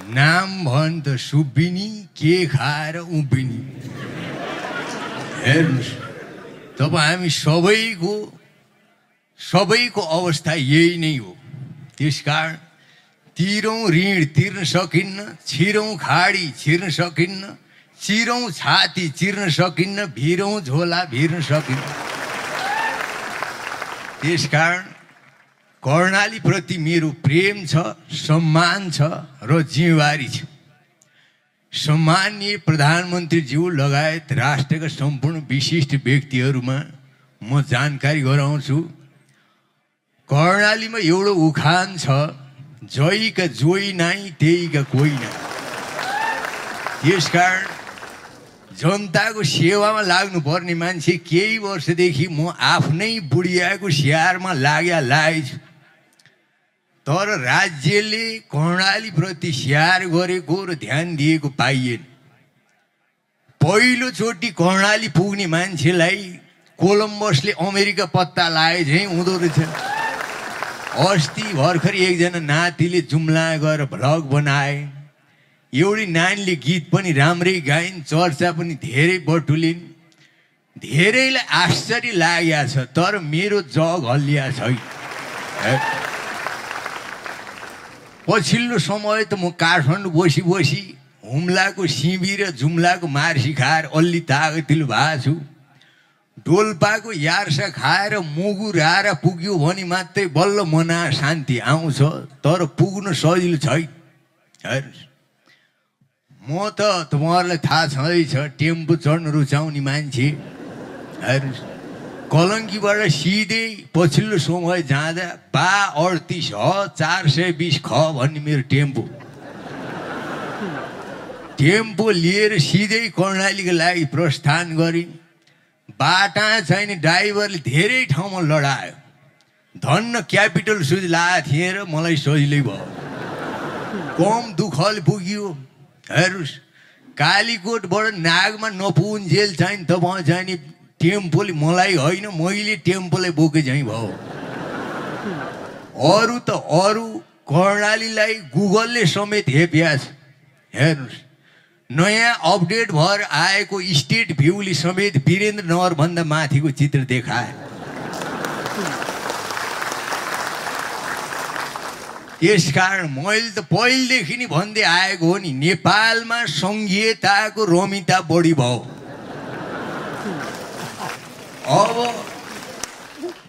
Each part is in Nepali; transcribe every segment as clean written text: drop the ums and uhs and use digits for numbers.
नाम भन् त सुब्बिनी के खाएर उभिनी। हेर्नुहोस् तपाईँ हामी सबैको अवस्था यही नै हो। त्यसकारण तिरौँ ऋण तिर्न सकिन्न, छिरौँ खाडी छिर्न सकिन्न, चिरौँ छाती चिर्न सकिन्न, भिरौँ झोला भिर्न सकिन्न। त्यसकारण कर्णालीप्रति मेरो प्रेम छ, सम्मान छ र जिम्मेवारी छ। सम्माननीय प्रधानमन्त्रीज्यू लगायत राष्ट्रका सम्पूर्ण विशिष्ट व्यक्तिहरूमा म जानकारी गराउँछु। कर्णालीमा एउटा उखान छ, जयका जोई नाई त्यहीका कोही नाई। त्यसकारण जनताको सेवामा लाग्नुपर्ने मान्छे केही वर्षदेखि म आफ्नै बुढियाको स्याहारमा लागेछु। तर राज्यले कर्णालीप्रति स्याहार गरेको र ध्यान दिएको पाइएन। पहिलोचोटि कर्णाली पुग्ने मान्छेलाई कोलम्बसले अमेरिका पत्ता लाए झैँ हुँदो रहेछ। अस्ति भर्खर एकजना नातिले जुम्ला गएर भ्लग बनाए। एउटी नानीले गीत पनि राम्रै गाइन्, चर्चा पनि धेरै बटुलिन्। धेरैलाई आश्चर्य लागेको छ, तर मेरो जग हल्लिया छैन। पछिल्लो समय त म काठमाडौँ बसी हुम्लाको सिबी र जुम्लाको मार्सी खाएर अलि तागतिलो भएको छु। डोल्पाको यार्सा खाएर मुगु रारा पुग्यो भने मात्रै बल्ल मना शान्ति आउँछ, तर पुग्न सजिलो छैन। हेर्नुहोस् म त तपाईँहरूलाई थाहा छँदैछ टेम्पो चढ्न रुचाउने मान्छे। हेर्नुहोस् कलङ्कीबाट सिधै पछिल्लो समय जाँदा 38H 420 ख भन्ने मेरो टेम्पो लिएर सिधै कर्णालीको लागि प्रस्थान गरेँ। बाटा छैन, ड्राइभरले धेरै ठाउँमा लडायो। धन्न क्यापिटल सुज लाएको थिएँ र मलाई सजिलै भयो, कम दुःखले पुग्यो। हेर्नुहोस् कालीकोटबाट नागमा नपुगुन्जेल चाहिँ तपाईँ चाहिँ नि टेम्पोले मलाई होइन, मैले टेम्पोलाई बोके चाहिँ भयो। अरू त अरू कर्णालीलाई गुगलले समेत हेप्या छ। हेर्नुहोस् नयाँ अपडेट भएर आएको स्टेट भ्यूले समेत वीरेन्द्रनगरभन्दा माथिको चित्र देखाए। यसकारण मैले त पहिलेदेखि नै भन्दै आएको हो नि, नेपालमा सङ्घीयताको रमिता बढी भयो। अब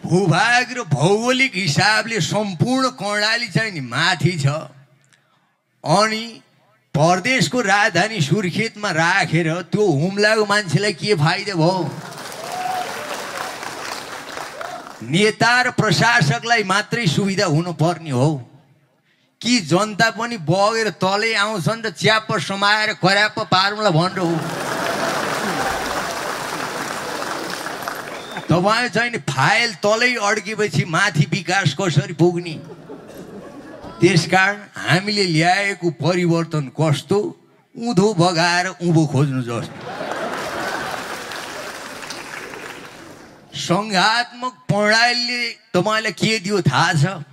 भूभाग र भौगोलिक हिसाबले सम्पूर्ण कर्णाली चाहिँ नि माथि छ। अनि प्रदेशको राजधानी सुर्खेतमा राखेर त्यो हुम्लाको मान्छेलाई के फाइदा भयो? नेता र प्रशासकलाई मात्रै सुविधा हुनुपर्ने हो कि जनता पनि बगेर तलै आउँछन् र च्याप्प समाएर कराप्प पार्नुलाई भनेर हो? तपाईँ चाहिँ फाइल तलै अड्केपछि माथि विकास कसरी पुग्ने? त्यसकारण हामीले ल्याएको परिवर्तन कस्तो, उँधो बगाएर उँभो खोज्नु जस्तो। सङ्घात्मक प्रणालीले तपाईँलाई के दियो थाहा छ?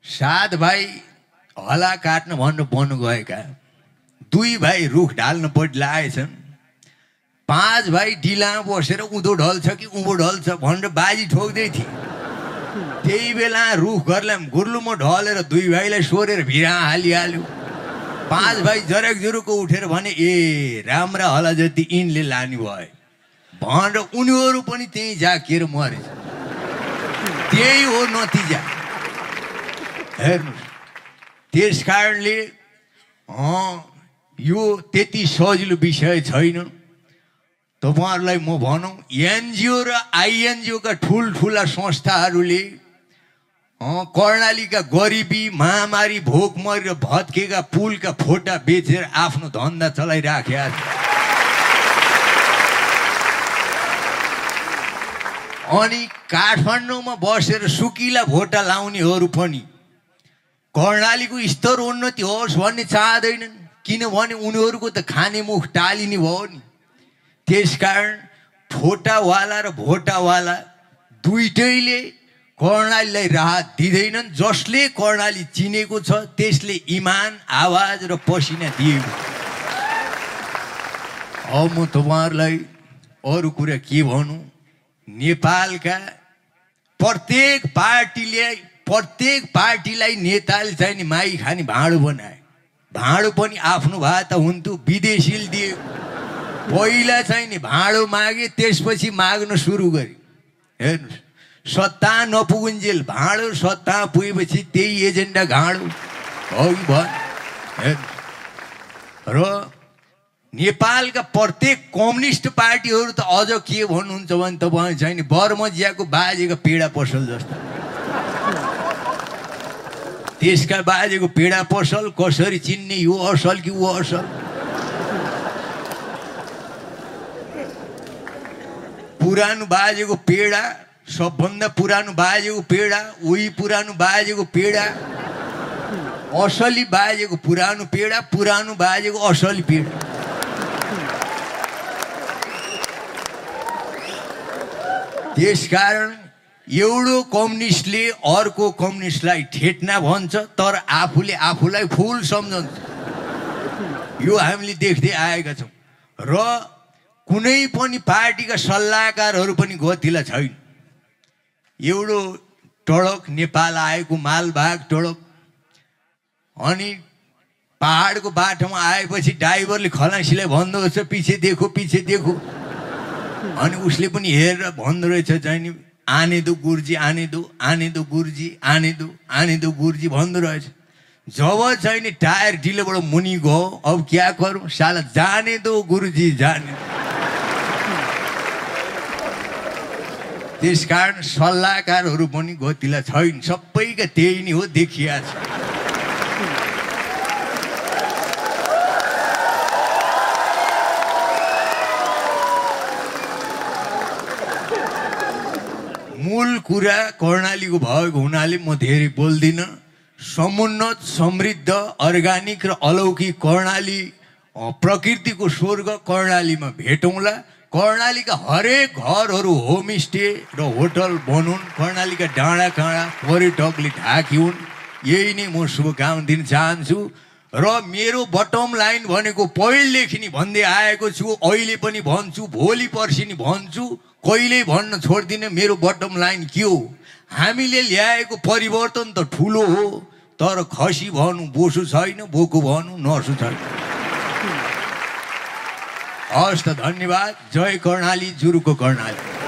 7 भाइ हला काट्न भनेर बन्नु गएका, 2 भाइ रुख ढाल्न पट्टि लागेछन्, 5 भाइ डिलामा बसेर उँधो ढल्छ कि उँभो ढल्छ भनेर बाजी ठोक्दै थिए। त्यही बेला रुख गर्लाम गुर्लुमो ढलेर 2 भाइलाई सोरेर भिरा हालिहाल्यो। 5 भाइ जरक जुरुको उठेर भने ए राम्रा हला जति यिनले लाने भए भनेर उनीहरू पनि त्यहीँ जाकिएर मरेछ। त्यही हो नतिजा। हेर्नुहोस् त्यस कारणले यो त्यति सजिलो विषय छैन। तपाईँहरूलाई म भनौँ एनजिओ र आइएनजिओका ठुल्ठुला संस्थाहरूले कर्णालीका गरिबी महामारी भोकमरी र भत्केका पुलका फोटा बेचेर आफ्नो धन्दा चलाइराखेका छ। अनि काठमाडौँमा बसेर सुकिला भोटा लाउनेहरू पनि कर्णालीको स्तर उन्नति होस् भन्ने चाहँदैनन्, किनभने उनीहरूको त खाने मुख टालिने भयो नि। त्यसकारण फोटावाला र भोटावाला दुईटैले कर्णालीलाई राहत दिँदैनन्। जसले कर्णाली चिनेको छ त्यसले इमान, आवाज र पसिना दिएको। अब म तपाईँहरूलाई अरू कुरा के भनौँ, नेपालका प्रत्येक पार्टीलाई नेताले चाहिँ नि माई खाने भाँडो बनाए। भाँडो पनि आफ्नो भए त हुन्थ्यो, विदेशीले दिएको। पहिला चाहिँ नि भाँडो मागे, त्यसपछि माग्न सुरु गरे। हेर्नुहोस्, सत्ता नपुगुन्जेल भाँडो, सत्ता पुगेपछि त्यही एजेन्डा घाँडो अघि भयो। र नेपालका प्रत्येक कम्युनिस्ट पार्टीहरू त अझ के भन्नुहुन्छ भने तपाईँ चाहिँ नि बर्मजियाको बाजेको पेडा पसल जस्तो। त्यसका बाजेको पेडा पसल कसरी चिन्ने, यो असल कि ऊ असल? पुरानो बाजेको पेडा, सबभन्दा पुरानो बाजेको पेडा, उही पुरानो बाजेको पेडा, असली बाजेको पुरानो पेडा, पुरानो बाजेको असली पेडा। त्यसकारण एउटो कम्युनिस्टले अर्को कम्युनिस्टलाई ठेट्ना भन्छ, तर आफूले आफूलाई फुल सम्झन्छ। यो हामीले देख्दै आएका छौँ। र कुनै पनि पार्टीका सल्लाहकारहरू पनि गतिला छैन। एउटो टडक नेपाल आएको मालबाग टडक, अनि पहाडको बाटोमा आएपछि ड्राइभरले खलासीलाई भन्दो रहेछ पछि देखो पछि देखो, अनि उसले पनि हेरेर भन्दो रहेछ चाहिँ नि आने दो गुरुजी, आने दो, आने दो गुरुजी, आने दो, आने दो गुरुजी भन्दो रहेछ। जब चाहिँ नि टायर ढिलोबाट मुनि गयो, अब क्या गरौँ साला, जाने दो गुरुजी, जाने। त्यसकारण सल्लाहकारहरू पनि गतिला छैन। सबैका त्यही नै हो, देखिया छ। मूल कुरा कर्णालीको भएको हुनाले म धेरै बोल्दिनँ। समुन्नत, समृद्ध, अर्ग्यानिक र अलौकिक कर्णाली, प्रकृतिको स्वर्ग कर्णालीमा भेटौँला। कर्णालीका हरेक घरहरू होमस्टे र होटल बनुन्। कर्णालीका डाँडा काँडा पर्यटकले ढाकिउन्। यही नै म शुभकामना दिन चाहन्छु। र मेरो बटम लाइन भनेको पहिलेदेखि नै भन्दै आएको छु, अहिले पनि भन्छु, भोलि पर्सि नि भन्छु, कहिल्यै भन्न छोड्दिनँ। मेरो बटम लाइन के हो? हामीले ल्याएको परिवर्तन त ठुलो हो, तर खसी भनौँ बोसो छैन, बोको भनौँ नसो छैन। हस् त, धन्यवाद। जय कर्णाली, जुरुको कर्णाली।